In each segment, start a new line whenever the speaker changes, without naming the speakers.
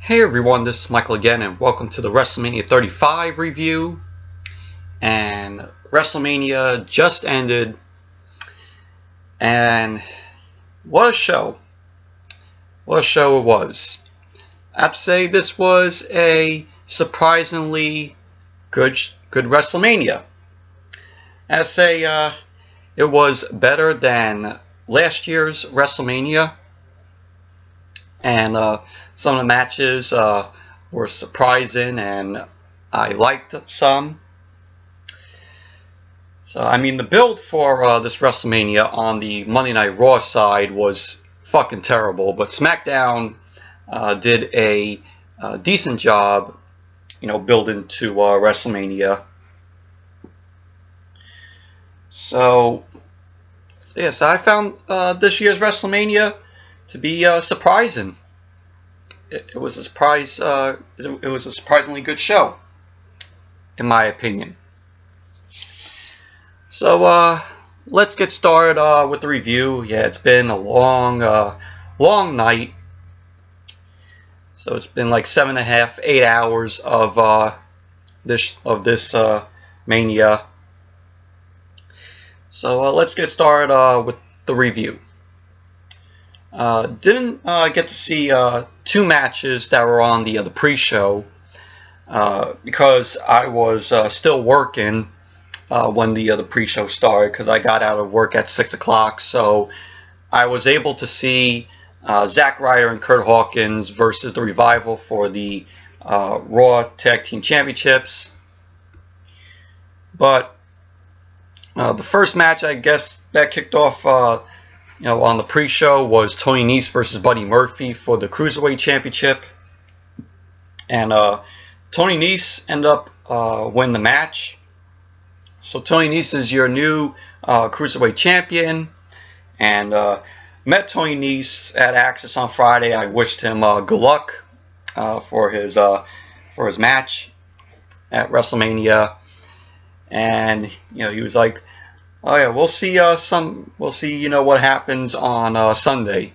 Hey everyone, this is Michael again, and welcome to the WrestleMania 35 review. And WrestleMania just ended, and what a show! What a show it was. I have to say this was a surprisingly good WrestleMania. I have to say it was better than last year's WrestleMania. And some of the matches were surprising, and I liked some. So, I mean, the build for this WrestleMania on the Monday Night Raw side was fucking terrible, but SmackDown did a decent job, you know, building to WrestleMania. So, yes, I found this year's WrestleMania to be surprising. It was a surprise. It was a surprisingly good show, in my opinion. So let's get started with the review. Yeah, it's been a long night. So it's been like 7.5, 8 hours of this Mania. So let's get started with the review. Didn't get to see two matches that were on the pre-show because I was still working when the pre-show started, because I got out of work at 6 o'clock. So I was able to see Zack, Ryder, and Curt Hawkins versus the Revival for the Raw Tag Team Championships. But the first match, I guess, that kicked off on the pre-show was Tony Nese versus Buddy Murphy for the Cruiserweight Championship. And Tony Nese ended up winning the match. So Tony Nese is your new Cruiserweight Champion. And met Tony Nese at Access on Friday. I wished him good luck for his match at WrestleMania. And he was like, "Oh yeah, we'll see. We'll see. What happens on Sunday."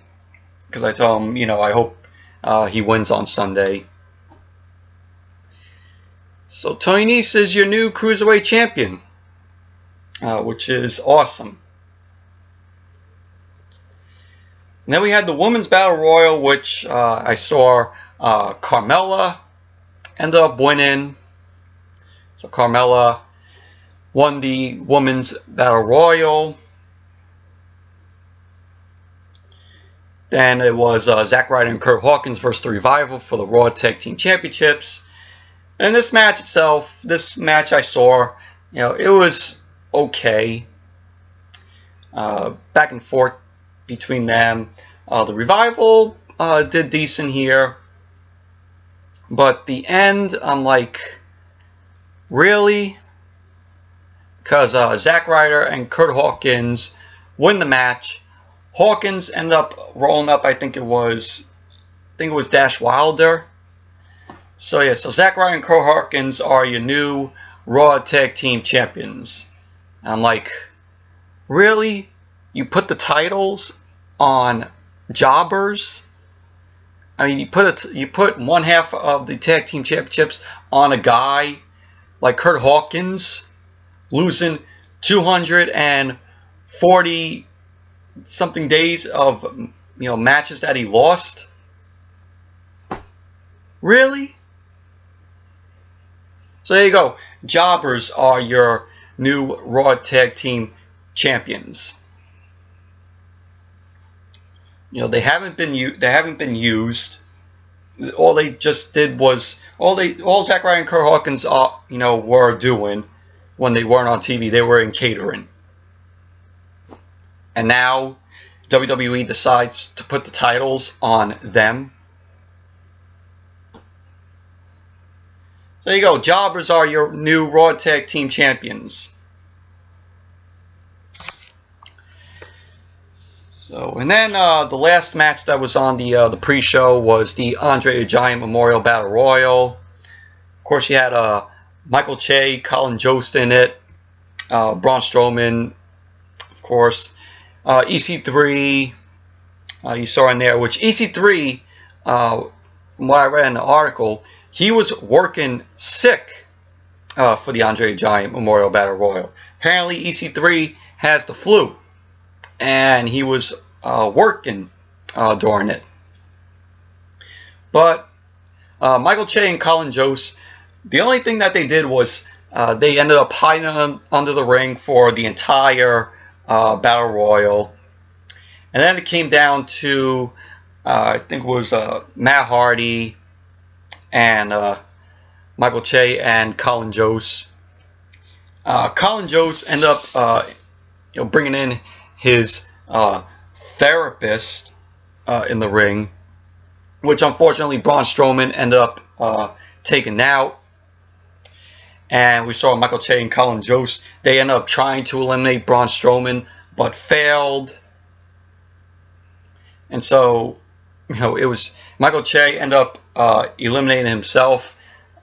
Because I told him, I hope he wins on Sunday. So Tony Nese is your new Cruiserweight Champion, which is awesome. And then we had the Women's Battle Royal, which I saw Carmella end up winning. So Carmella won the Women's Battle Royal. Then it was Zack Ryder and Curt Hawkins versus the Revival for the Raw Tag Team Championships. And this match itself, this match I saw, it was okay. Back and forth between them. The Revival did decent here. But the end, I'm like, really? Because Zack Ryder and Curt Hawkins win the match. Hawkins ended up rolling up, I think it was Dash Wilder. So yeah, so Zack Ryder and Curt Hawkins are your new Raw Tag Team Champions. I'm like, really? You put the titles on jobbers? I mean, you put one half of the Tag Team Championships on a guy like Curt Hawkins, losing 240 something days of matches that he lost. Really? So there you go. Jobbers are your new Raw Tag Team Champions. They haven't been used. All they just did was all Zack Ryder and Curt Hawkins were doing when they weren't on TV, they were in catering. And now WWE decides to put the titles on them. So there you go. Jobbers are your new Raw Tag Team Champions. So, and then the last match that was on the pre-show was the Andre the Giant Memorial Battle Royal. Of course, you had Michael Che, Colin Jost in it, Braun Strowman, of course, EC3, you saw in there, which EC3 from what I read in the article, he was working sick for the Andre the Giant Memorial Battle Royal. Apparently EC3 has the flu, and he was working during it. But Michael Che and Colin Jost, the only thing that they did was they ended up hiding under the ring for the entire Battle Royal. And then it came down to, I think it was Matt Hardy and Michael Che and Colin Jost. Colin Jost ended up bringing in his therapist in the ring, which unfortunately Braun Strowman ended up taking out. And we saw Michael Che and Colin Jost. They ended up trying to eliminate Braun Strowman, but failed. And so, it was Michael Che ended up eliminating himself,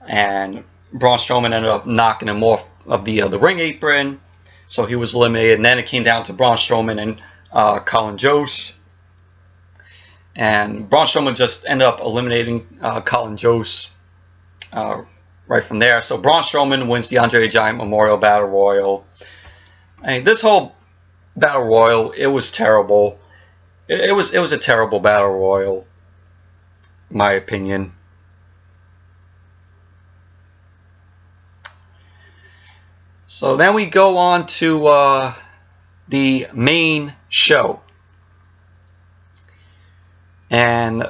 and Braun Strowman ended up knocking him off of the ring apron. So he was eliminated. And then it came down to Braun Strowman and Colin Jost. And Braun Strowman just ended up eliminating Colin Jost right from there. So Braun Strowman wins the Andre the Giant Memorial Battle Royal. I mean, this whole Battle Royal, it was terrible. It was a terrible Battle Royal, in my opinion. So then we go on to the main show. And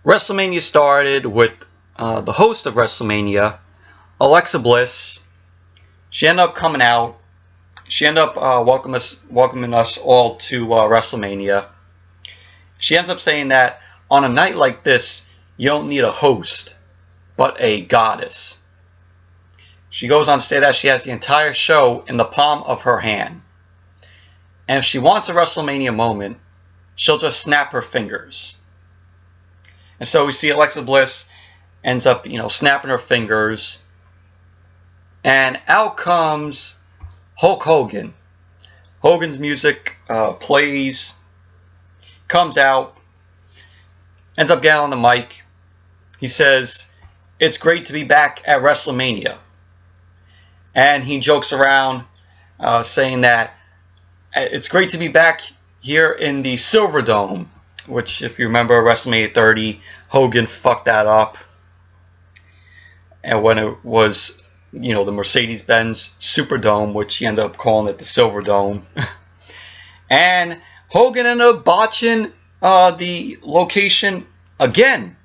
WrestleMania started with the host of WrestleMania, Alexa Bliss. She ended up coming out. She ended up welcoming us all to WrestleMania. She ends up saying that on a night like this, you don't need a host, but a goddess. She goes on to say that she has the entire show in the palm of her hand. And if she wants a WrestleMania moment, she'll just snap her fingers. And so we see Alexa Bliss ends up, snapping her fingers. And out comes Hulk Hogan. Hogan's music plays, comes out, ends up getting on the mic. He says, "It's great to be back at WrestleMania." And he jokes around saying that it's great to be back here in the Silver Dome, which, if you remember WrestleMania 30, Hogan fucked that up. And when it was, the Mercedes-Benz Superdome, which he ended up calling it the Silver Dome. And Hogan ended up botching the location again.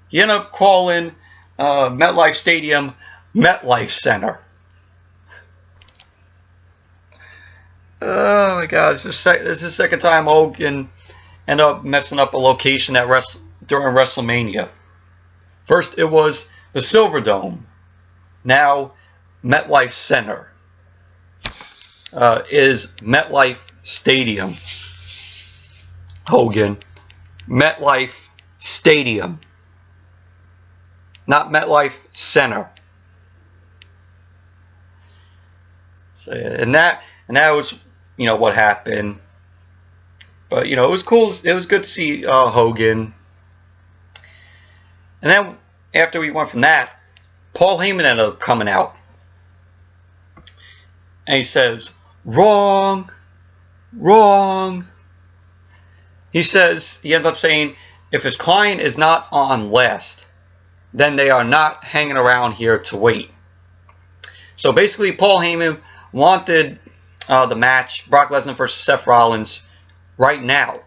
He ended up calling MetLife Stadium MetLife Center. Oh my God! This is the second time Hogan ended up messing up a location during WrestleMania. First, it was the Silver Dome. Now, MetLife Center is MetLife Stadium. Hogan, MetLife Stadium, not MetLife Center. So, and that was, what happened. But, it was cool. It was good to see Hogan. And then after we went from that, Paul Heyman ended up coming out. And he says, "Wrong, wrong." He ends up saying, if his client is not on last, then they are not hanging around here to wait. So basically, Paul Heyman wanted the match, Brock Lesnar versus Seth Rollins, right now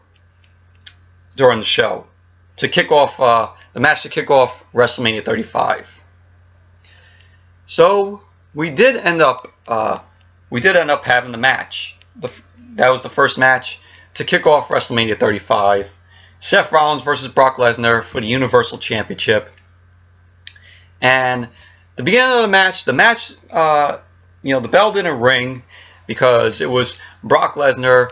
during the show, to kick off the match to kick off WrestleMania 35. So we did end up having the match. That was the first match to kick off WrestleMania 35. Seth Rollins versus Brock Lesnar for the Universal Championship. And the beginning of the match, the bell didn't ring because it was Brock Lesnar,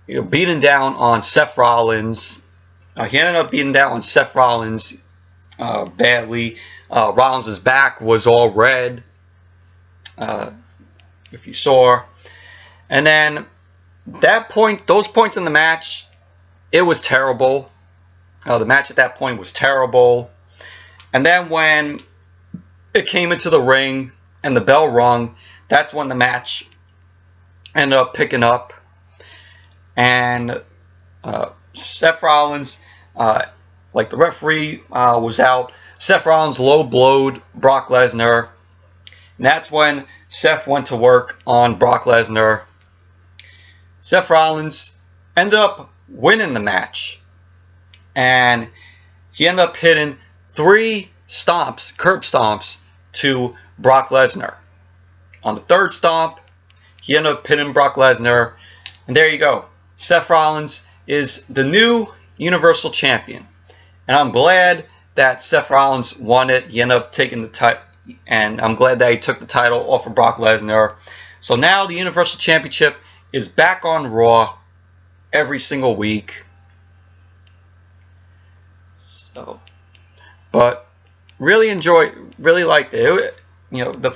beating down on Seth Rollins. He ended up beating down on Seth Rollins badly. Rollins' back was all red, if you saw. And then those points in the match, it was terrible. The match at that point was terrible. And then when it came into the ring and the bell rung, that's when the match ended up picking up. And Seth Rollins, like the referee was out, Seth Rollins low-blowed Brock Lesnar. And that's when Seth went to work on Brock Lesnar. Seth Rollins ended up winning the match. And he ended up hitting 3 stomps, curb stomps, to Brock Lesnar. On the 3rd stomp, he ended up hitting Brock Lesnar. And there you go. Seth Rollins is the new Universal Champion. And I'm glad that Seth Rollins won it. He ended up taking the title. And I'm glad that he took the title off of Brock Lesnar. So now the Universal Championship is back on Raw every single week. So, but really liked it. You know, the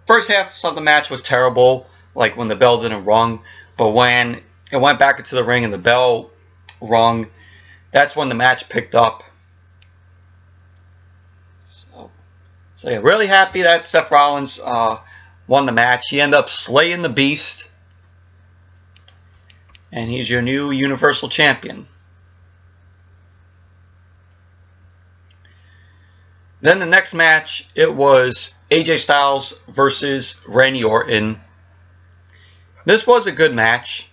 first half of the match was terrible, like when the bell didn't rung. But when it went back into the ring and the bell rung, that's when the match picked up. So yeah, really happy that Seth Rollins won the match. He ended up slaying the Beast. And he's your new Universal Champion. Then the next match, it was AJ Styles versus Randy Orton. This was a good match.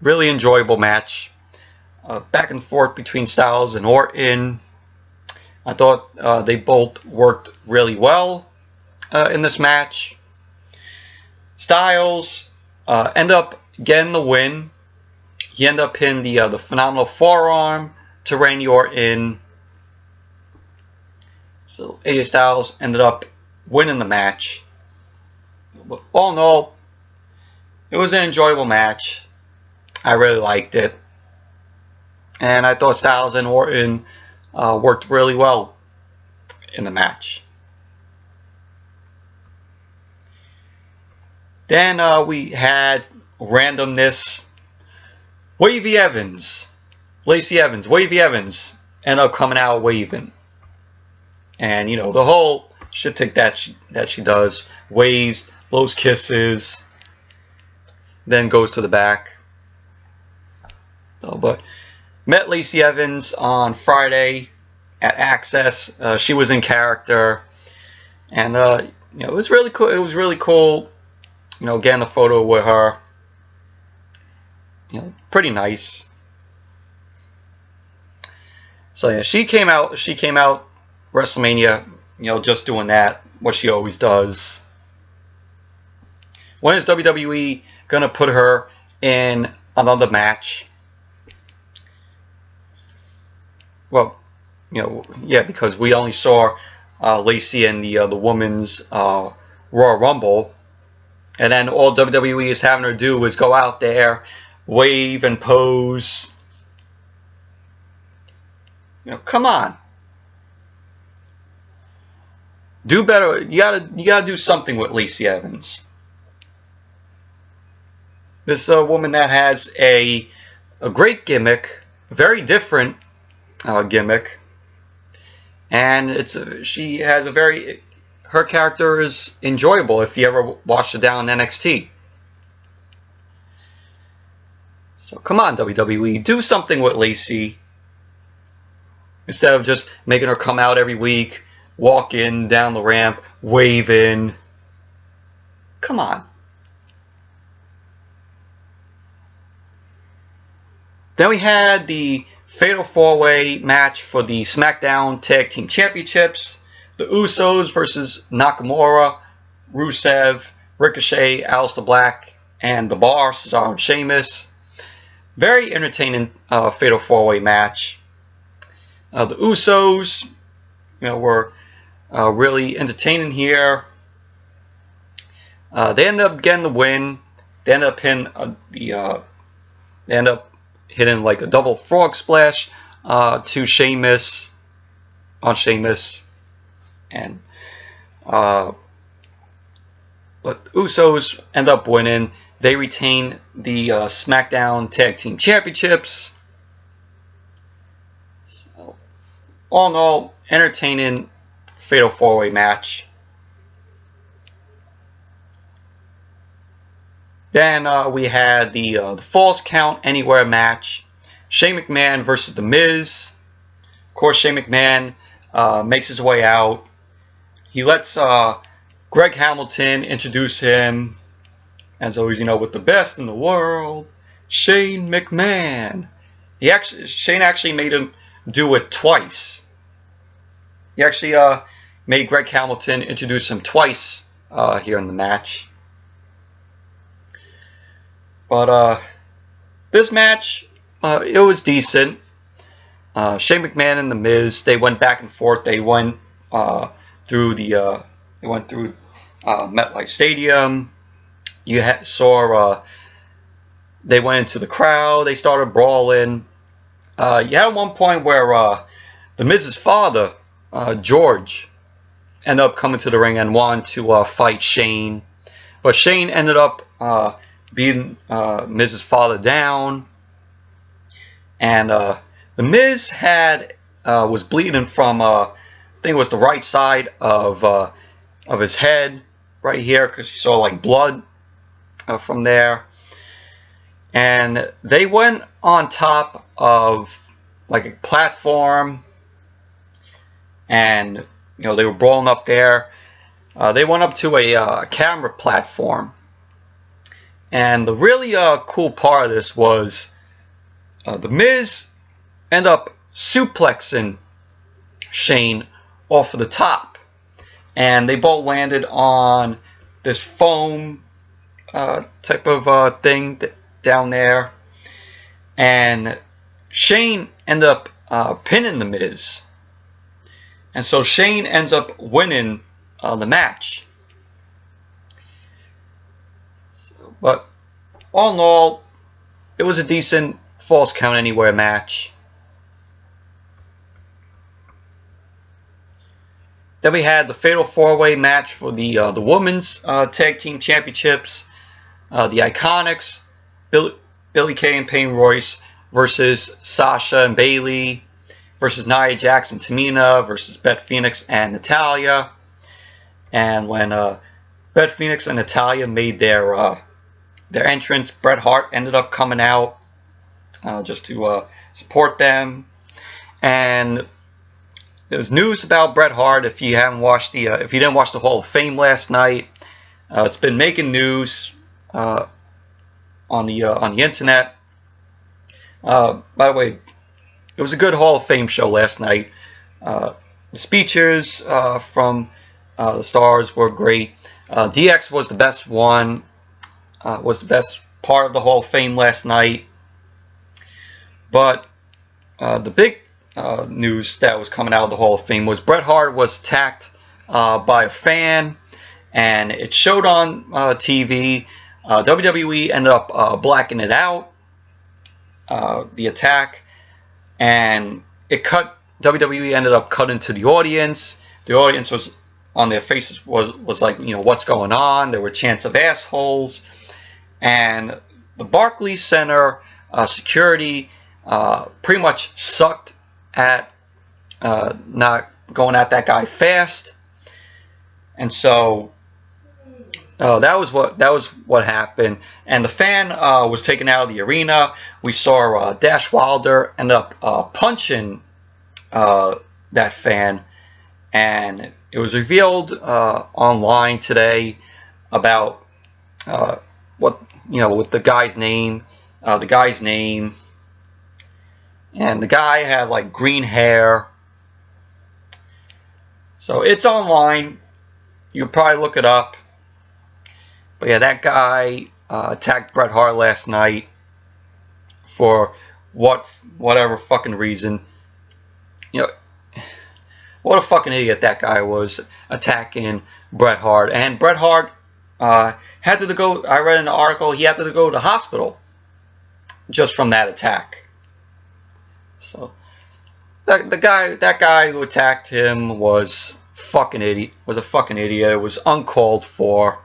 Really enjoyable match. Back and forth between Styles and Orton. I thought they both worked really well in this match. Styles ended up getting the win. He ended up hitting the phenomenal forearm to Randy Orton. So AJ Styles ended up winning the match. But all in all, it was an enjoyable match. I really liked it. And I thought Styles and Orton worked really well in the match. Then we had randomness. Wavy Evans, Lacey Evans, Wavy Evans ended up coming out waving. And you know, the whole shit tick that she does, waves, blows kisses, then goes to the back. So, but met Lacey Evans on Friday at Access. She was in character, and you know, it was really cool. It was really cool, you know, getting a photo with her. You know, pretty nice. So yeah, she came out WrestleMania, you know, just doing that, what she always does. When is WWE gonna put her in another match? Well, you know, yeah, because we only saw Lacey in the women's Royal Rumble, and then all WWE is having her do is go out there, wave and pose. You know, come on, do better. You gotta do something with Lacey Evans. This woman that has a great gimmick, very different gimmick, and she has a very, her character is enjoyable if you ever watched her down in NXT. So come on, WWE, do something with Lacey instead of just making her come out every week, walk in down the ramp, waving. Come on. Then we had the Fatal 4-Way match for the SmackDown Tag Team Championships. The Usos versus Nakamura, Rusev, Ricochet, Aleister Black, and the Bar, Cesaro and Sheamus. Very entertaining Fatal 4-Way match. The Usos, you know, were really entertaining here. They ended up getting the win. They ended up hitting like a double frog splash to Sheamus, on Sheamus, and but the Usos end up winning. They retain the SmackDown Tag Team Championships. All in all, entertaining Fatal 4-Way match. Then we had the Falls Count Anywhere match. Shane McMahon versus The Miz. Of course, Shane McMahon makes his way out. He lets Greg Hamilton introduce him. As always, with the best in the world, Shane McMahon. Shane actually made him do it twice. He actually made Greg Hamilton introduce him twice here in the match. But this match, it was decent. Shane McMahon and The Miz, they went back and forth. They went through MetLife Stadium. Saw they went into the crowd. They started brawling. You had one point where The Miz's father, George, ended up coming to the ring and wanted to fight Shane, but Shane ended up beating Miz's father down, and The Miz was bleeding from I think it was the right side of his head, right here, because you saw like blood from there. And they went on top of like a platform, and they were brawling up there. They went up to a camera platform, and the really cool part of this was The Miz ended up suplexing Shane off of the top, and they both landed on this foam type of thing down there, and Shane ended up pinning The Miz, and so Shane ends up winning the match. But all in all, it was a decent Falls Count Anywhere match. Then we had the Fatal 4-Way match for the Women's Tag Team Championships. The IIconics, Billie Kay and Peyton Royce versus Sasha and Bayley versus Nia Jax and Tamina versus Beth Phoenix and Natalya. And when Beth Phoenix and Natalya made their entrance, Bret Hart ended up coming out just to support them. And there's news about Bret Hart. If you didn't watch the Hall of Fame last night, it's been making news on the internet. By the way, it was a good Hall of Fame show last night. The speeches from the stars were great. DX was the best one. Was the best part of the Hall of Fame last night. But the big news that was coming out of the Hall of Fame was Bret Hart was attacked by a fan, and it showed on TV. WWE ended up blacking it out, the attack, and WWE ended up cutting to the audience. The audience was on their faces was like, what's going on? There were chants of assholes, and the Barclays Center security pretty much sucked at not going at that guy fast, and so that was what happened. And the fan was taken out of the arena. We saw Dash Wilder end up punching that fan, and it was revealed online today about with the guy's name, and the guy had like green hair. So it's online. You can probably look it up. But yeah, that guy attacked Bret Hart last night for whatever fucking reason. What a fucking idiot that guy was, attacking Bret Hart. And Bret Hart had to go. I read in the article he had to go to the hospital just from that attack. So that guy who attacked him was a fucking idiot. It was uncalled for.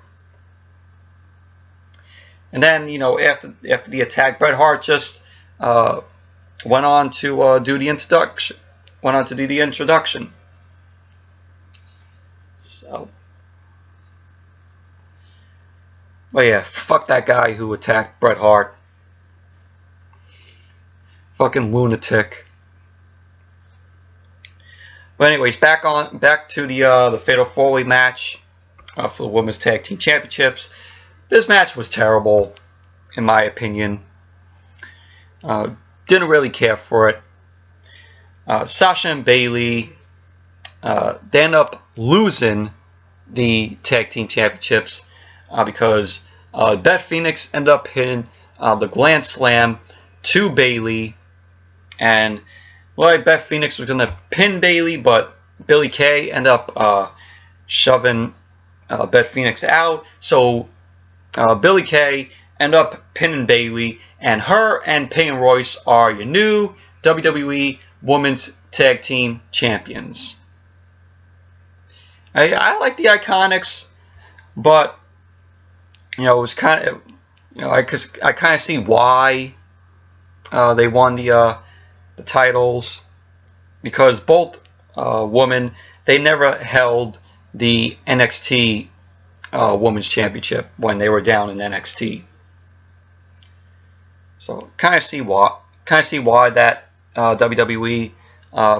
And then, after the attack, Bret Hart just went on to do the introduction. went on to do the introduction. So, but yeah, fuck that guy who attacked Bret Hart. Fucking lunatic. But anyways, back to the Fatal 4-Way match for the Women's Tag Team Championships. This match was terrible, in my opinion. Didn't really care for it. Sasha and Bayley, they end up losing the Tag Team Championships because Beth Phoenix ended up hitting the Gland Slam to Bayley, and well, Beth Phoenix was going to pin Bayley, but Billie Kay ended up shoving Beth Phoenix out, so Billie Kay ended up pinning Bayley, and her and Peyton Royce are your new WWE Women's Tag Team Champions. I like the IIconics, but it was kind of, I kind of see why they won the titles, because both women, they never held the NXT Women's Championship when they were down in NXT. So kind of see why that WWE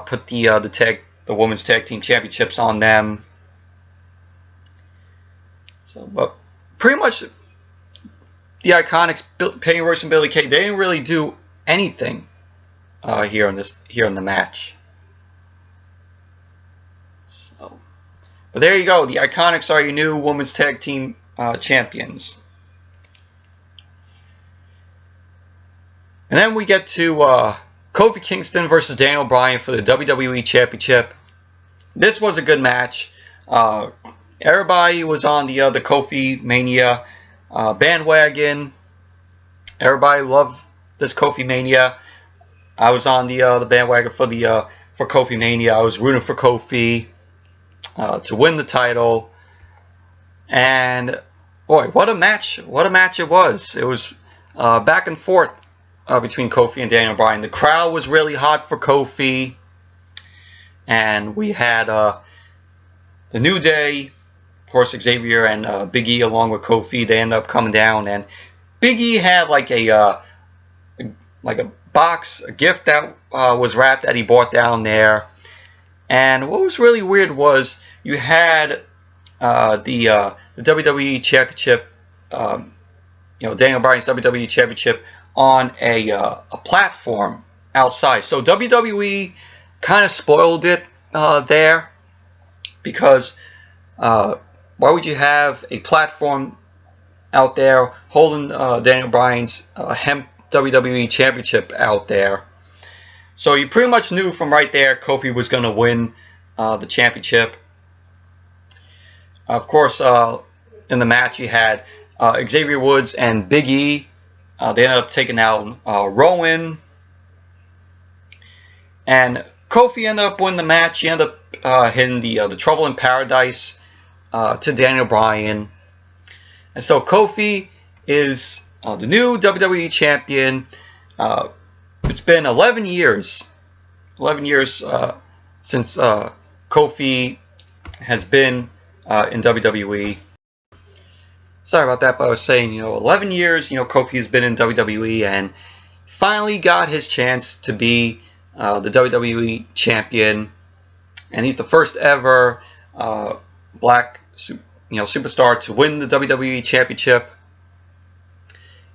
put the Women's Tag Team Championships on them. So, but pretty much the IIconics, Peyton Royce and Billie Kay, they didn't really do anything here in the match. So, but there you go. The IIconics are your new Women's Tag Team Champions. And then we get to Kofi Kingston versus Daniel Bryan for the WWE Championship. This was a good match. Everybody was on the Kofi Mania bandwagon. Everybody loved this Kofi Mania. I was on the bandwagon for Kofi Mania. I was rooting for Kofi to win the title. And boy, what a match! What a match it was! It was back and forth between Kofi and Daniel Bryan. The crowd was really hot for Kofi, and we had the New Day, of course, Xavier and Big E along with Kofi. They ended up coming down, and Big E had like a box, a gift that was wrapped that he brought down there. And what was really weird was you had the WWE Championship, Daniel Bryan's WWE Championship on a platform outside. So WWE kind of spoiled it there, because why would you have a platform out there holding Daniel Bryan's hemp WWE Championship out there? So you pretty much knew from right there Kofi was going to win the championship. Of course, in the match you had Xavier Woods and Big E. They ended up taking out Rowan. And Kofi ended up winning the match. He ended up hitting the Trouble in Paradise to Daniel Bryan. And so Kofi is the new WWE Champion. It's been 11 years. 11 years since Kofi has been in WWE. Sorry about that, but I was saying, 11 years, Kofi has been in WWE, and finally got his chance to be the WWE Champion. And he's the first ever black, superstar to win the WWE Championship.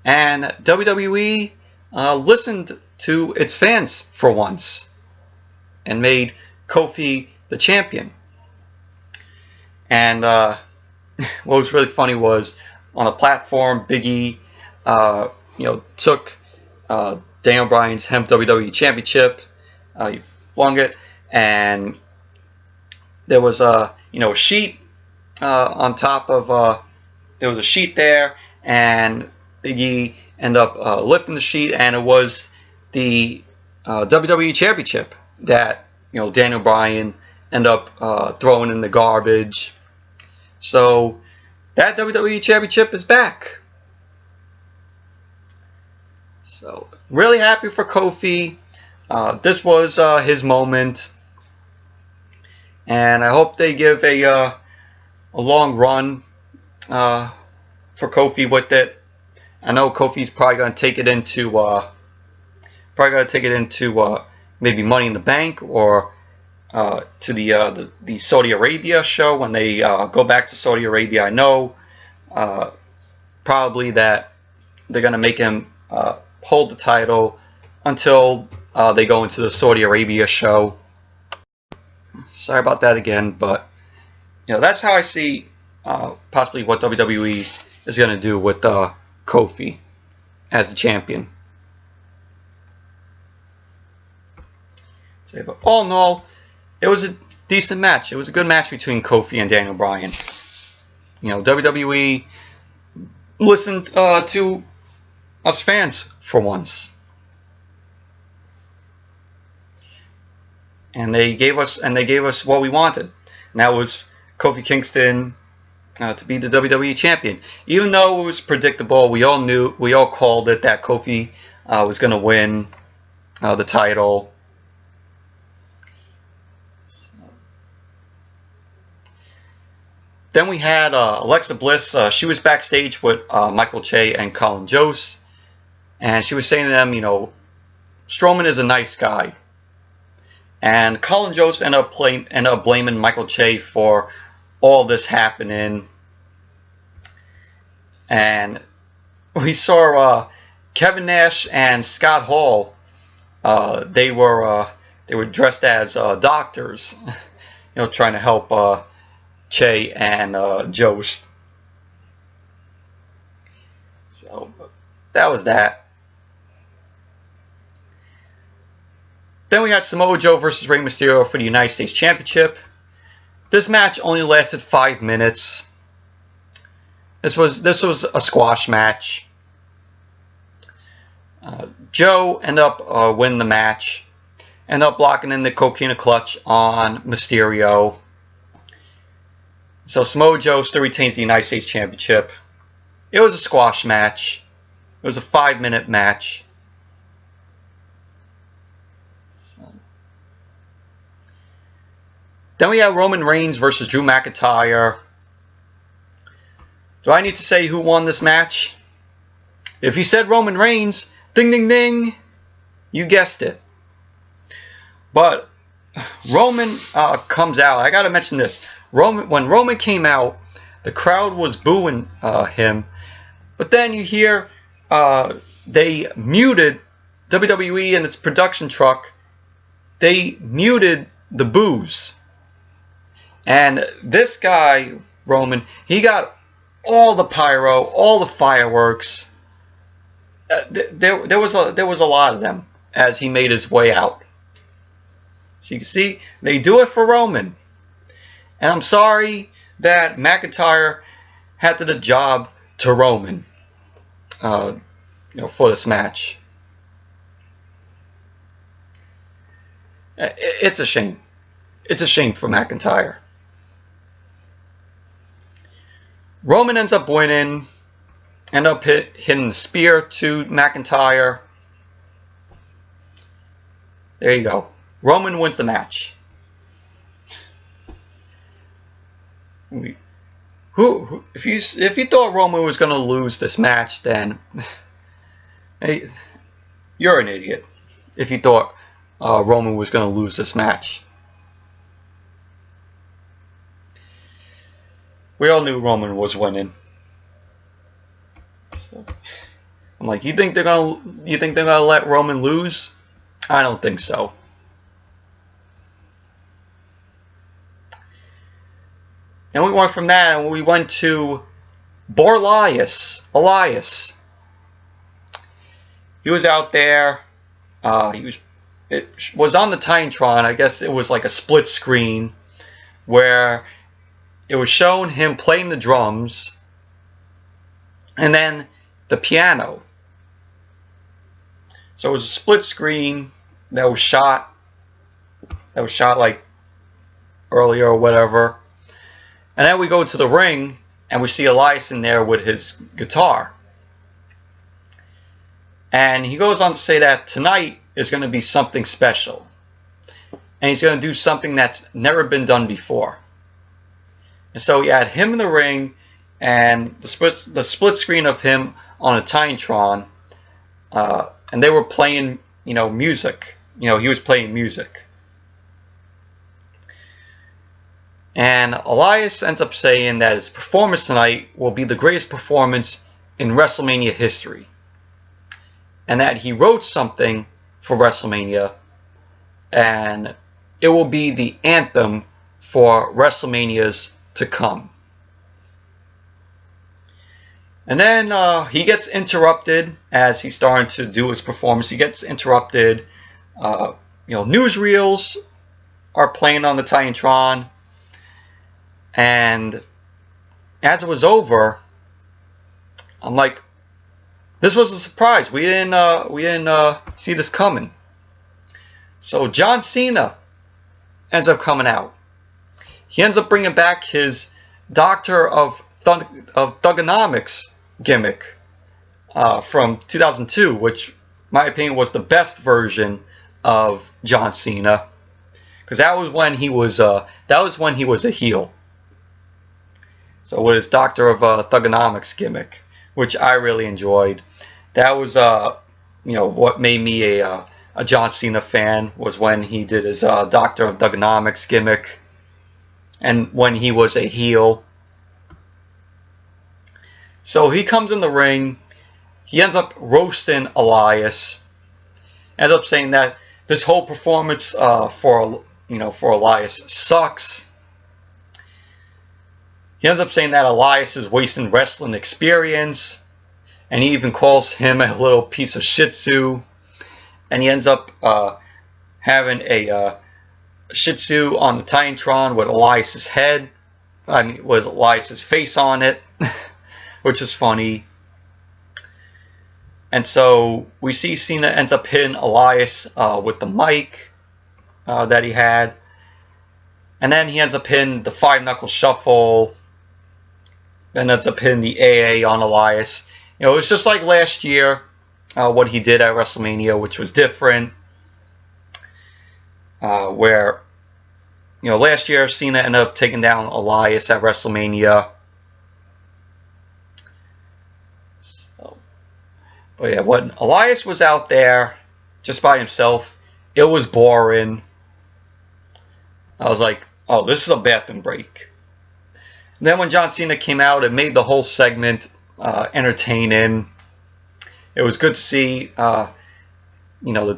And WWE listened to its fans for once and made Kofi the champion. And what was really funny was on the platform, Big E, took Daniel Bryan's hemp WWE Championship. He flung it, and there was a sheet on top of. There was a sheet there, and Big E ended up lifting the sheet, and it was the WWE Championship that Daniel Bryan ended up throwing in the garbage. So that WWE Championship is back. So really happy for Kofi. this was his moment, and I hope they give a long run for Kofi with it. I know Kofi's probably going to take it into maybe Money in the Bank, or to the Saudi Arabia show when they go back to Saudi Arabia. I know probably that they're going to make him hold the title until they go into the Saudi Arabia show. Sorry about that again, but that's how I see possibly what WWE is going to do with Kofi as the champion. So, but all in all, it was a decent match. It was a good match between Kofi and Daniel Bryan. WWE listened to us fans for once, and they gave us what we wanted, and that was Kofi Kingston to be the WWE champion. Even though it was predictable, we all called it that Kofi was going to win the title. Then we had Alexa Bliss. She was backstage with Michael Che and Colin Jost, and she was saying to them, Strowman is a nice guy. And Colin Jost ended up blaming Michael Che for all this happening. And we saw Kevin Nash and Scott Hall. They were dressed as doctors, trying to help Che and Jost. So that was that. Then we had Samoa Joe versus Rey Mysterio for the United States Championship. This match only lasted 5 minutes. This was a squash match. Joe ended up winning the match. Ended up blocking in the Coquina Clutch on Mysterio. So Samoa Joe still retains the United States Championship. It was a squash match. It was a 5-minute match. Then we have Roman Reigns versus Drew McIntyre. Do I need to say who won this match? If you said Roman Reigns, ding ding ding, you guessed it. But Roman comes out. I gotta mention this. When Roman came out, the crowd was booing him. But then you hear they muted WWE and its production truck. They muted the boos. And this guy, Roman, he got all the pyro, all the fireworks. There was a lot of them as he made his way out. So you can see, they do it for Roman. And I'm sorry that McIntyre had to do the job to Roman, for this match. It's a shame. It's a shame for McIntyre. Roman ends up winning. End up hitting the spear to McIntyre. There you go. Roman wins the match. If you thought Roman was going to lose this match, then hey, you're an idiot. If you thought Roman was going to lose this match. We all knew Roman was winning. So, I'm like, you think they're gonna let Roman lose? I don't think so. And we went from that, and we went to Elias. He was out there. It was on the Titantron. I guess it was like a split screen where it was showing him playing the drums and then the piano. So it was a split screen that was shot like earlier or whatever. And then we go to the ring and we see Elias in there with his guitar. And he goes on to say that tonight is going to be something special. And he's going to do something that's never been done before. And so he had him in the ring and the split screen of him on a Titantron. And they were playing, music. He was playing music. And Elias ends up saying that his performance tonight will be the greatest performance in WrestleMania history. And that he wrote something for WrestleMania. And it will be the anthem for WrestleManias to come. And then he gets interrupted as he's starting to do his performance. He gets interrupted. Newsreels are playing on the Titantron. And as it was over, I'm like, this was a surprise. We didn't see this coming. So John Cena ends up coming out. He ends up bringing back his Doctor of Thugonomics gimmick from 2002, which, in my opinion, was the best version of John Cena, because that was when he was a heel. So it was Doctor of Thugonomics gimmick, which I really enjoyed. That was what made me a John Cena fan, was when he did his Doctor of Thugonomics gimmick, and when he was a heel. So he comes in the ring. He ends up roasting Elias. Ends up saying that this whole performance for Elias sucks. He ends up saying that Elias is wasting wrestling experience, and he even calls him a little piece of shih tzu. And he ends up having a shih tzu on the Titantron with Elias's head. With Elias's face on it, which is funny. And so we see Cena ends up hitting Elias with the mic that he had. And then he ends up hitting the 5-knuckle shuffle. Then ends up hitting the AA on Elias. It was just like last year, what he did at WrestleMania, which was different. Where, last year Cena ended up taking down Elias at WrestleMania. But yeah, when Elias was out there just by himself, it was boring. I was like, oh, this is a bathroom break. And then when John Cena came out, it made the whole segment entertaining. It was good to see, the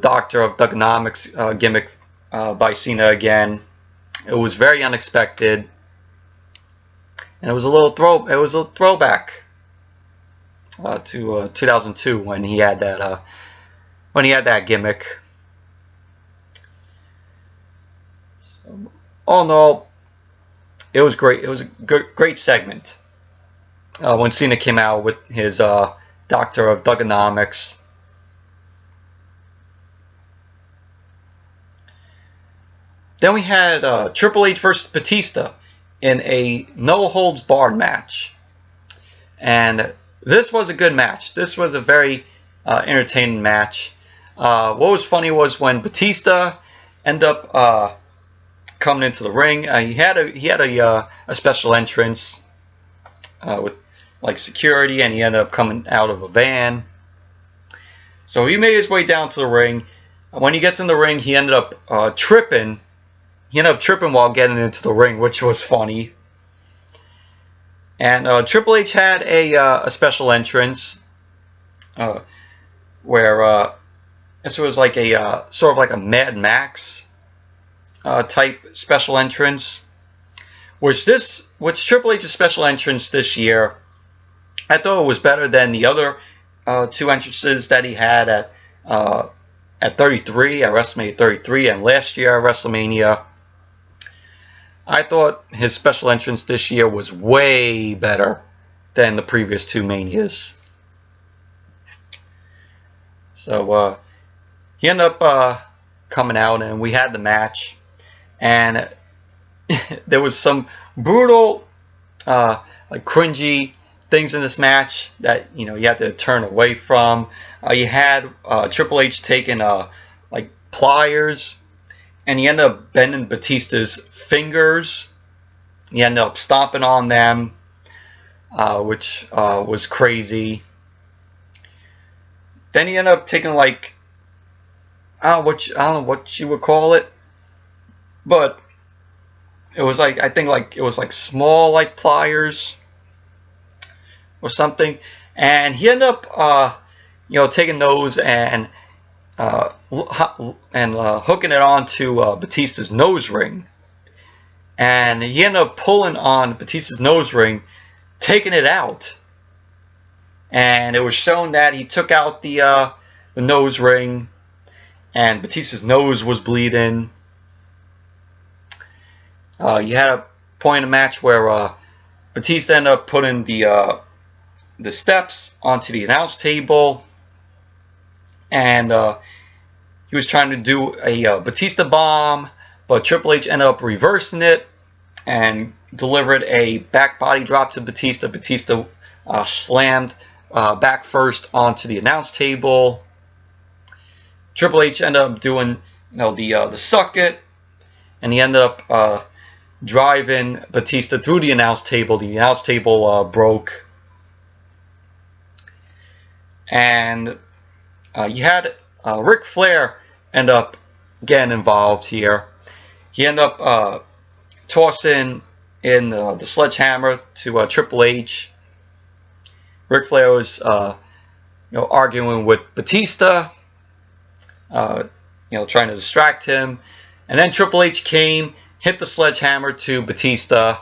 Doctor of Thugonomics gimmick by Cena again. It was very unexpected, and it was a little throwback to 2002 when he had that gimmick. So, all in all, it was great. It was a great segment when Cena came out with his Doctor of Thugonomics. Then we had Triple H versus Batista in a no-holds-barred match. And this was a good match. This was a very entertaining match. What was funny was when Batista ended up coming into the ring. He had a special entrance with like security, and he ended up coming out of a van. So he made his way down to the ring. When he gets in the ring, he ended up tripping. He ended up tripping while getting into the ring, which was funny. And Triple H had a special entrance where this was like a sort of like a Mad Max type special entrance, which Triple H's special entrance this year, I thought it was better than the other two entrances that he had at WrestleMania 33, and last year at WrestleMania. I thought his special entrance this year was way better than the previous two Manias. So he ended up coming out, and we had the match. And there was some brutal, like cringy things in this match that you had to turn away from. You had Triple H taking like pliers, and he ended up bending Batista's fingers. He ended up stomping on them, which was crazy. Then he ended up taking like I don't know what you would call it, but it was like I think like it was like small like pliers or something, and he ended up taking those and hooking it onto Batista's nose ring, and he ended up pulling on Batista's nose ring, taking it out, and it was shown that he took out the nose ring, and Batista's nose was bleeding. You had a point in the match where Batista ended up putting the steps onto the announce table, and he was trying to do a Batista bomb, but Triple H ended up reversing it and delivered a back body drop to Batista. Batista slammed back first onto the announce table. Triple H ended up doing the suck it, and he ended up driving Batista through the announce table. The announce table broke, and you had Ric Flair end up getting involved here. He ended up tossing in the sledgehammer to Triple H. Ric Flair was arguing with Batista, trying to distract him, and then Triple H came, hit the sledgehammer to Batista,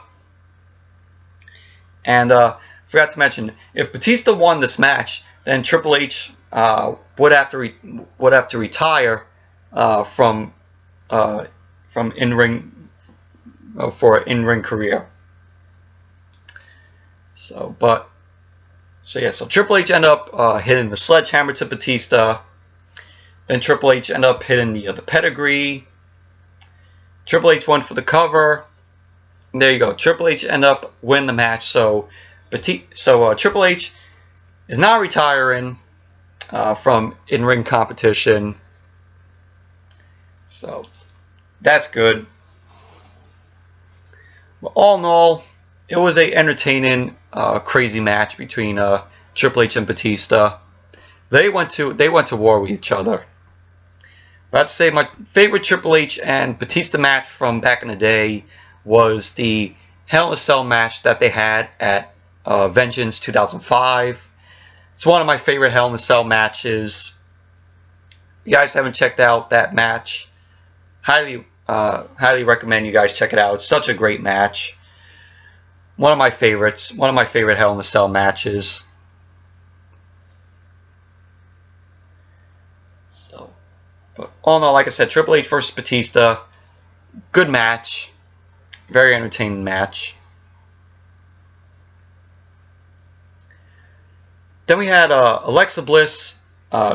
and forgot to mention, if Batista won this match, then Triple H would have to retire from in-ring for an in-ring career. So Triple H ended up hitting the sledgehammer to Batista. Then Triple H ended up hitting the pedigree. Triple H went for the cover. And there you go. Triple H ended up winning the match. So Triple H is now retiring from in-ring competition. So that's good. But all in all, it was a entertaining, crazy match between Triple H and Batista. They went to war with each other. But I have to say, my favorite Triple H and Batista match from back in the day was the Hell in a Cell match that they had at Vengeance 2005. It's one of my favorite Hell in a Cell matches. If you guys haven't checked out that match, highly recommend you guys check it out. It's such a great match. One of my favorites. One of my favorite Hell in a Cell matches. But all in all, like I said, Triple H versus Batista, good match, very entertaining match. Then we had Alexa Bliss.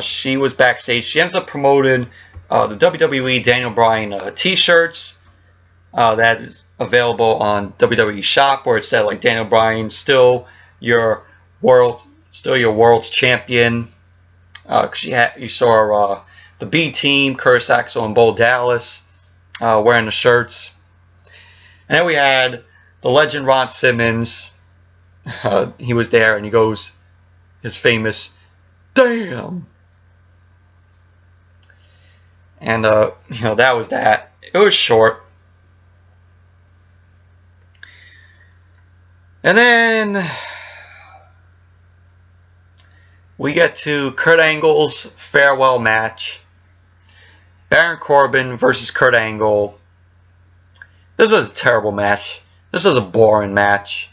She was backstage. She ends up promoting the WWE Daniel Bryan T-shirts that is available on WWE Shop, where it said like Daniel Bryan still your world's champion. Cause you saw the B Team, Curtis Axel and Bo Dallas wearing the shirts. And then we had the legend Ron Simmons. He was there, and he goes his famous "damn." And that was that. It was short. And then we get to Kurt Angle's farewell match. Baron Corbin versus Kurt Angle. This was a terrible match. This was a boring match.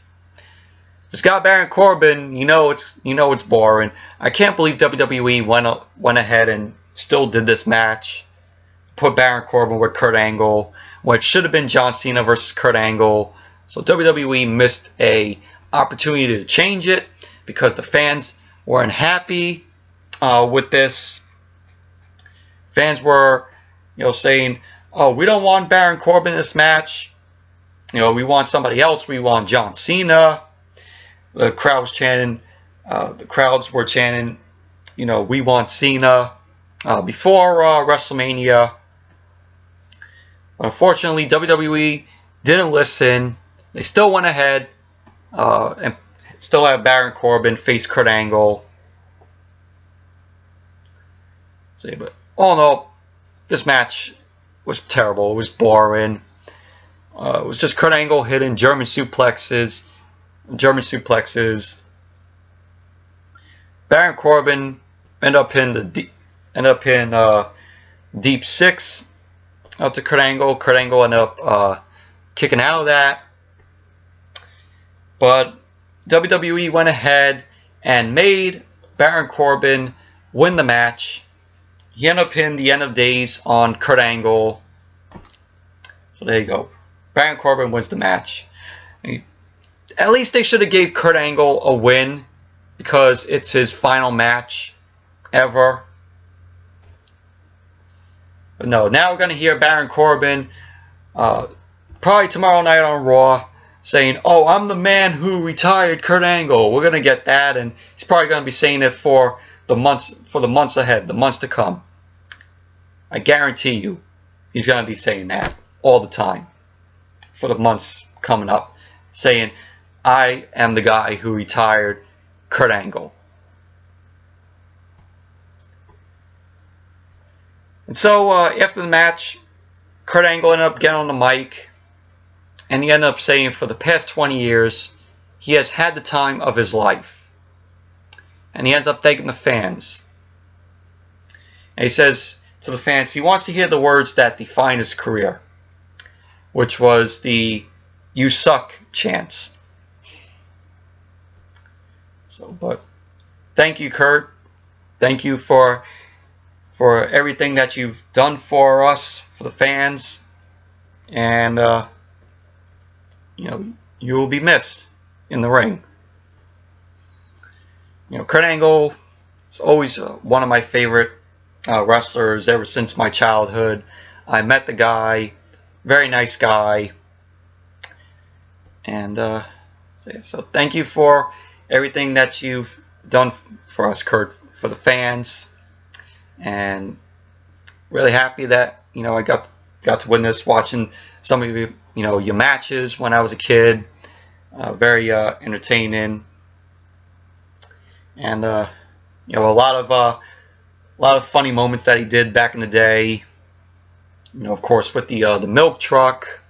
It's got Baron Corbin. You know it's boring. I can't believe WWE went ahead and still did this match. Put Baron Corbin with Kurt Angle, when it should have been John Cena versus Kurt Angle. So WWE missed a opportunity to change it because the fans weren't happy with this. Fans were, saying, "Oh, we don't want Baron Corbin in this match. We want somebody else. We want John Cena." the crowd was chanting. The crowds were chanting, you know, "We want Cena," before WrestleMania. But unfortunately, WWE didn't listen. They still went ahead and still had Baron Corbin face Kurt Angle. See, but all in all, this match was terrible. It was boring. It was just Kurt Angle hitting German suplexes. Baron Corbin ended up in deep six up to Kurt Angle. Kurt Angle ended up kicking out of that. But WWE went ahead and made Baron Corbin win the match. He ended up hitting the end of days on Kurt Angle. So there you go. Baron Corbin wins the match. At least they should have gave Kurt Angle a win, because it's his final match ever. But no, now we're going to hear Baron Corbin probably tomorrow night on Raw saying, "Oh, I'm the man who retired Kurt Angle." We're going to get that, and he's probably going to be saying it for the months ahead, the months to come. I guarantee you he's going to be saying that all the time for the months coming up, saying, "I am the guy who retired Kurt Angle." And so after the match, Kurt Angle ended up getting on the mic, and he ended up saying for the past 20 years he has had the time of his life. And he ends up thanking the fans. And he says to the fans he wants to hear the words that define his career, which was the "You suck" chants. So, but thank you, Curt. Thank you for everything that you've done for us, for the fans, and you know, you will be missed in the ring. You know, Kurt Angle is always one of my favorite wrestlers ever since my childhood. I met the guy, very nice guy, and so thank you for everything that you've done for us, Curt, for the fans, and really happy that, you know, I got to witness watching some of you, you know, your matches when I was a kid. Very entertaining, and you know, a lot of funny moments that he did back in the day. You know, of course, with the milk truck,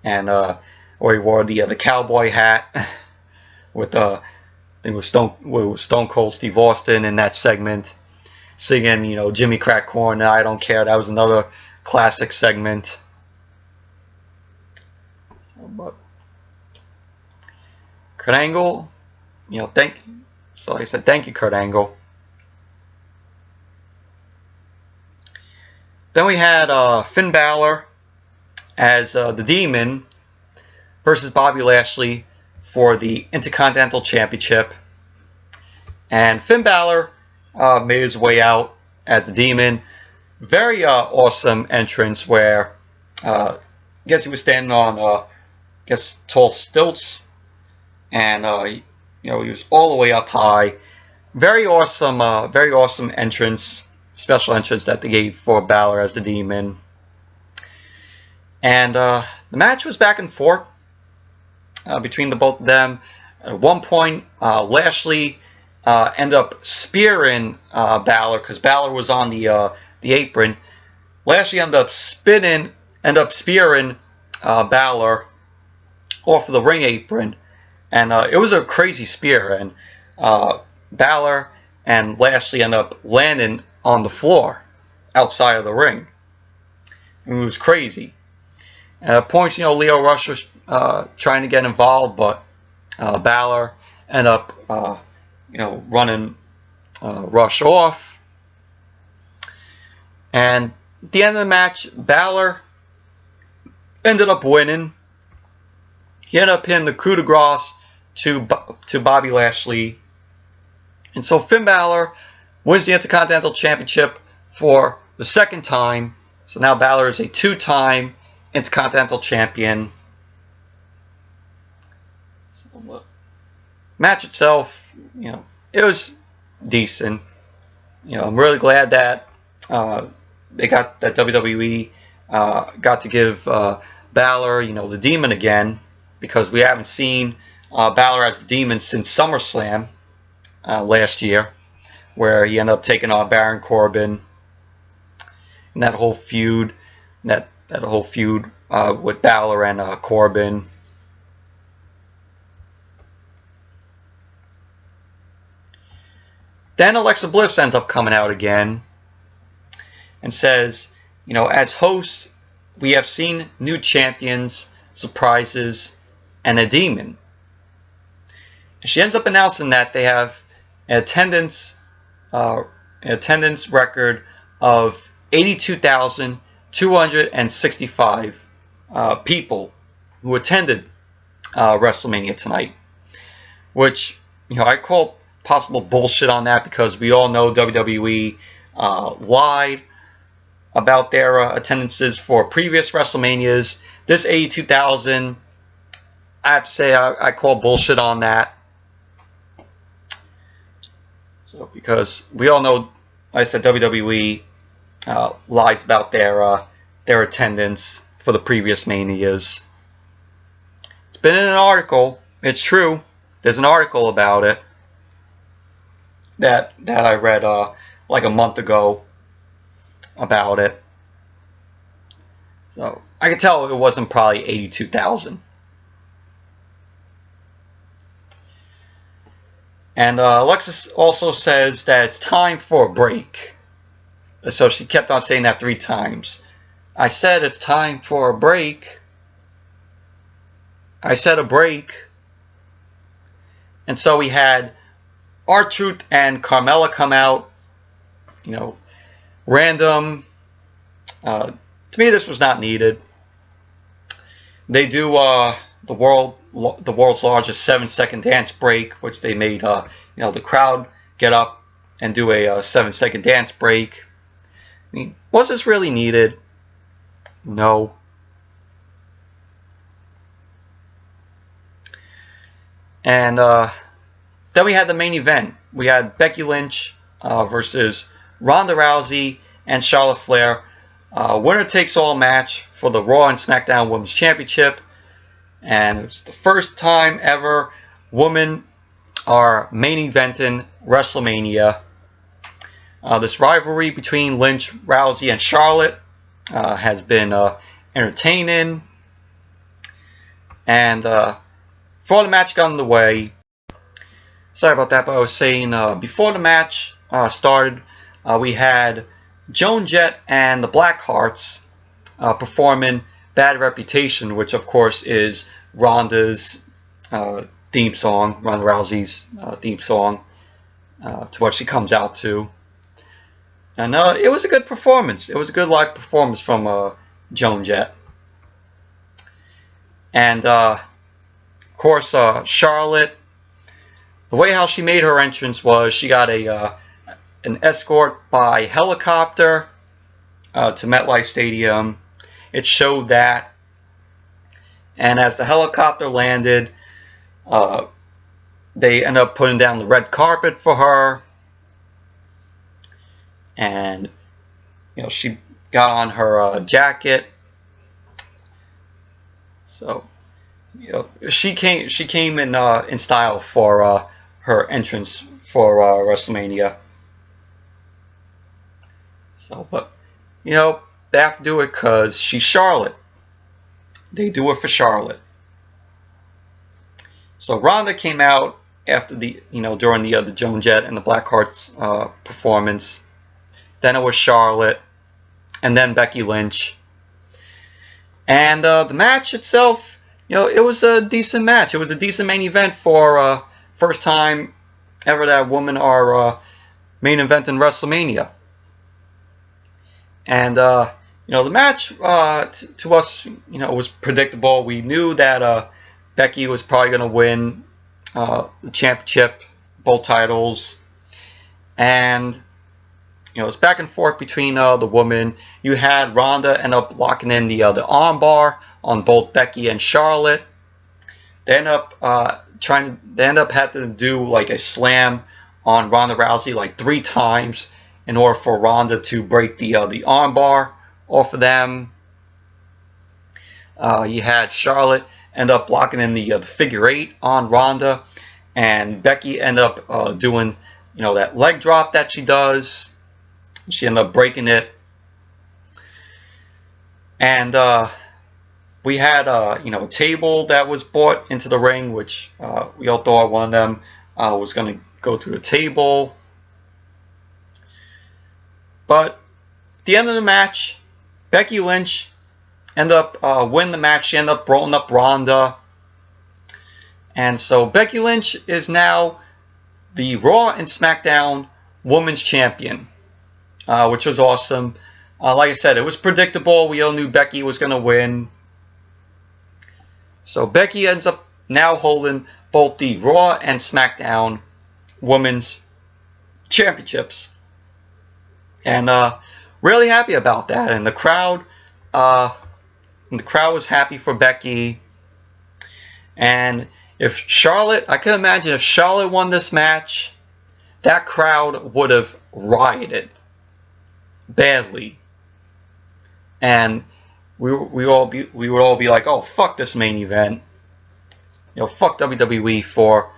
and or he wore the cowboy hat with I think it was Stone Cold Steve Austin in that segment, singing, you know, "Jimmy Crack Corn, I Don't Care." That was another classic segment. So, but Kurt Angle, you know, so like I said, thank you, Kurt Angle. Then we had Finn Balor as the Demon versus Bobby Lashley for the Intercontinental Championship. And Finn Balor made his way out as the Demon. Very awesome entrance where I guess he was standing on tall stilts, and you know, he was all the way up high. Very awesome entrance, special entrance that they gave for Balor as the Demon. And the match was back and forth between the both of them. At one point, Lashley ended up spearing Balor, because Balor was on the apron. Lashley ended up spearing Balor off of the ring apron, and it was a crazy spear, and Balor and Lashley ended up landing on the floor outside of the ring. It was crazy. At points, you know, Lio Rush was trying to get involved, but Balor ended up you know, running Rush off. And at the end of the match, Balor ended up winning. He ended up hitting the coup de grace to Bobby Lashley. And so Finn Balor wins the Intercontinental Championship for the second time. So now Balor is a two-time Intercontinental Champion. match itself, it was decent. I'm really glad that they got that WWE got to give Balor, the Demon again, because we haven't seen Balor as the Demon since SummerSlam last year, where he ended up taking on Baron Corbin, and that whole feud, with Balor and Corbin. Then Alexa Bliss ends up coming out again and says, as host, we have seen new champions, surprises, and a demon. And she ends up announcing that they have an attendance record of 82,265 people who attended WrestleMania tonight, which I call possible bullshit on that, because we all know WWE lied about their attendances for previous WrestleManias. This 82,000, I have to say I call bullshit on that. So, because we all know, like I said, WWE lies about their attendance for the previous Manias. It's been in an article. It's true. There's an article about it that I read like a month ago about it. So I could tell it wasn't probably 82,000. And Alexis also says that it's time for a break. So she kept on saying that 3 times. I said it's time for a break. I said a break. And so we had R-Truth and Carmella come out. Random. To me, this was not needed. They do the world's largest 7-second dance break, which they made the crowd get up and do a 7-second dance break. I mean, was this really needed? No. And then we had the main event. We had Becky Lynch versus Ronda Rousey and Charlotte Flair. Winner takes all match for the Raw and SmackDown Women's Championship. And it's the first time ever women are main eventing WrestleMania. This rivalry between Lynch, Rousey, and Charlotte has been entertaining. And before the match got underway, sorry about that, but I was saying before the match started, we had Joan Jett and the Blackhearts performing Bad Reputation, which of course is Ronda's theme song, Ronda Rousey's theme song, to what she comes out to. And it was a good performance. It was a good live performance from Joan Jett. And of course, Charlotte, the way how she made her entrance was she got an escort by helicopter to MetLife Stadium. It showed that. And as the helicopter landed, they ended up putting down the red carpet for her. And she got on her jacket. So she came in style for her entrance for WrestleMania. So, but they have to do it because she's Charlotte. They do it for Charlotte. So Ronda came out after during the Joan Jett and the Blackhearts performance. Then it was Charlotte, and then Becky Lynch. And the match itself, it was a decent match. It was a decent main event for first time ever that women are main event in WrestleMania. And the match to us, was predictable. We knew that Becky was probably going to win the championship, both titles, and it was back and forth between the women. You had Ronda end up locking in the armbar on both Becky and Charlotte, they end up having to do like a slam on Ronda Rousey like 3 times in order for Ronda to break the armbar off of them. You had Charlotte end up blocking in the figure 8 on Ronda, and Becky end up doing that leg drop that she does. She ended up breaking it, and we had a table that was brought into the ring, which we all thought one of them was going to go through the table. But at the end of the match, Becky Lynch ended up winning the match. She ended up rolling up Ronda. And so Becky Lynch is now the Raw and SmackDown Women's Champion, which was awesome. Like I said, it was predictable. We all knew Becky was going to win. So Becky ends up now holding both the Raw and SmackDown Women's Championships. And really happy about that. And the crowd was happy for Becky. And if Charlotte, I can imagine if Charlotte won this match, that crowd would have rioted badly. And we would all be like, oh, fuck this main event. Fuck WWE for,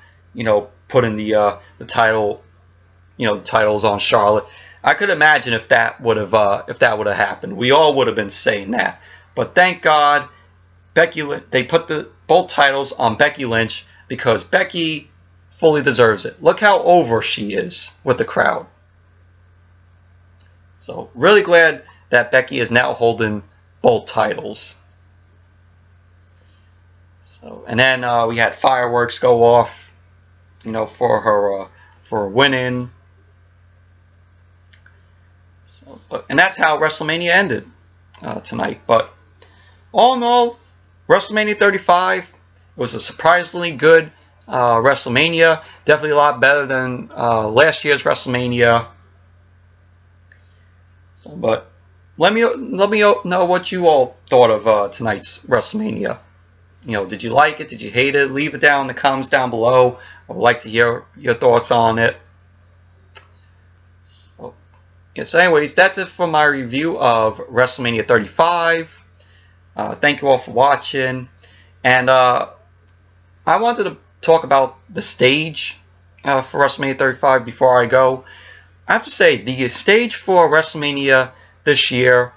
putting the title, the titles on Charlotte. I could imagine if that would have happened. We all would have been saying that. But thank God, they put both titles on Becky Lynch, because Becky fully deserves it. Look how over she is with the crowd. So really glad that Becky is now holding both titles. So, and then we had fireworks go off, for winning. So, and that's how WrestleMania ended tonight. But all in all, WrestleMania 35 was a surprisingly good WrestleMania. Definitely a lot better than last year's WrestleMania. So, but let me know what you all thought of tonight's WrestleMania. Did you like it? Did you hate it? Leave it down in the comments down below. I would like to hear your thoughts on it. So anyways, that's it for my review of WrestleMania 35. Thank you all for watching. And I wanted to talk about the stage for WrestleMania 35 before I go. I have to say, the stage for WrestleMania this year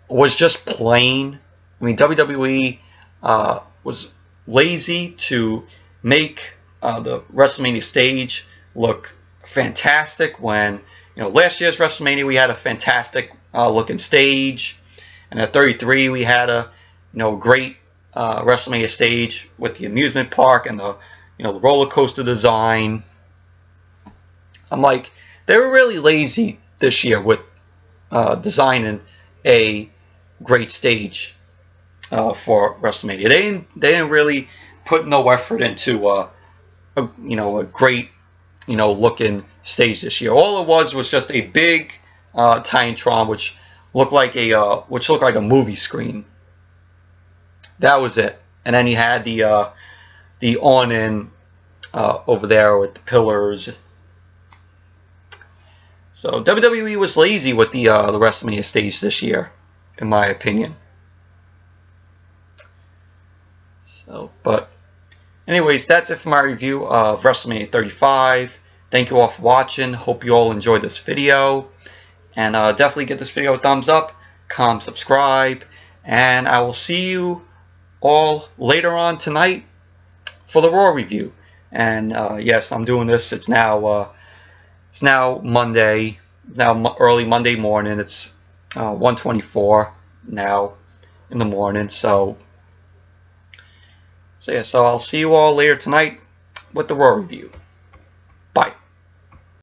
was just plain. I mean, WWE was lazy to make the WrestleMania stage look fantastic when, last year's WrestleMania we had a fantastic looking stage, and at 33 we had a great WrestleMania stage with the amusement park and the the roller coaster design. I'm like, they were really lazy this year with designing a great stage for WrestleMania. They didn't really put no effort into a great looking stage this year. All it was just a big Titantron which looked like a movie screen. That was it. And then you had the awning over there with the pillars. So WWE was lazy with the WrestleMania stage this year, in my opinion. So, but anyways, that's it for my review of WrestleMania 35. Thank you all for watching. Hope you all enjoyed this video, and definitely give this video a thumbs up, comment, subscribe, and I will see you all later on tonight for the Raw review. And yes, I'm doing this. It's now Monday, early Monday morning. It's 1:24 now in the morning. So yeah, so I'll see you all later tonight with the Raw review.